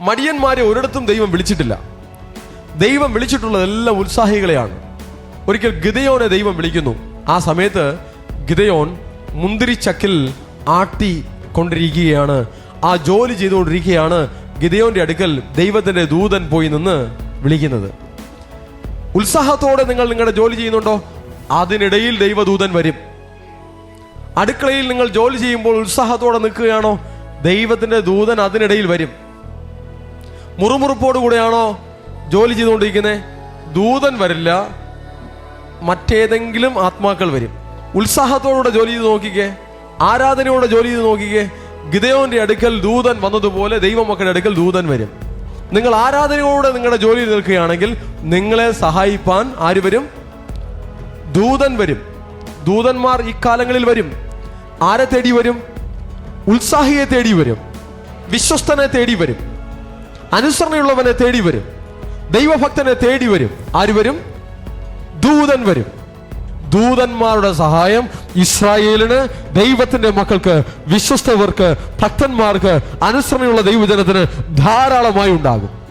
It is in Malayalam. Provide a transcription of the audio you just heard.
മടിയന്മാരെ ഒരിടത്തും ദൈവം വിളിച്ചിട്ടില്ല. ദൈവം വിളിച്ചിട്ടുള്ളതെല്ലാം ഉത്സാഹികളെയാണ്. ഒരിക്കൽ ഗിദെയോനെ ദൈവം വിളിക്കുന്നു. ആ സമയത്ത് ഗിദെയോൻ മുന്തിരിച്ചക്കിൽ ആട്ടി കൊണ്ടിരിക്കുകയാണ്. ആ ജോലി ചെയ്തുകൊണ്ടിരിക്കുകയാണ്. ഗിദെയോന്റെ അടുക്കൽ ദൈവത്തിന്റെ ദൂതൻ പോയി നിന്ന് വിളിക്കുന്നത്. ഉത്സാഹത്തോടെ നിങ്ങൾ നിങ്ങളുടെ ജോലി ചെയ്യുന്നുണ്ടോ? അതിനിടയിൽ ദൈവദൂതൻ വരും. അടുക്കളയിൽ നിങ്ങൾ ജോലി ചെയ്യുമ്പോൾ ഉത്സാഹത്തോടെ നിൽക്കുകയാണോ? ദൈവത്തിന്റെ ദൂതൻ അതിനിടയിൽ വരും. മുറുമുറുപ്പോടുകൂടെയാണോ ജോലി ചെയ്തുകൊണ്ടിരിക്കുന്നത്? ദൂതൻ വരില്ല, മറ്റേതെങ്കിലും ആത്മാക്കൾ വരും. ഉത്സാഹത്തോടെ ജോലി ചെയ്ത് നോക്കിക്കേ, ആരാധനയോടെ ജോലി ചെയ്ത് നോക്കിക്കേ. ഗിദെയോന്റെ അടുക്കൽ ദൂതൻ വന്നതുപോലെ ദൈവമക്കളുടെ അടുക്കൽ ദൂതൻ വരും. നിങ്ങൾ ആരാധനയോടെ നിങ്ങളുടെ ജോലിയിൽ നിൽക്കുകയാണെങ്കിൽ നിങ്ങളെ സഹായിപ്പാൻ ആര് വരും? ദൂതൻ വരും. ദൂതന്മാർ ഇക്കാലങ്ങളിൽ വരും. ആരെ തേടി വരും? ഉത്സാഹിയെ തേടി വരും, വിശ്വസ്തനെ തേടി വരും, അനുസരണയുള്ളവനെ തേടി വരും, ദൈവഭക്തനെ തേടി വരും. ആര് വരും? ദൂതൻ വരും. ദൂതന്മാരുടെ സഹായം ഇസ്രായേലിന്, ദൈവത്തിന്റെ മക്കൾക്ക്, വിശ്വസ്തവർക്ക്, ഭക്തന്മാർക്ക്, അനുസരണയുള്ള ദൈവജനത്തിന് ധാരാളമായി ഉണ്ടാകും.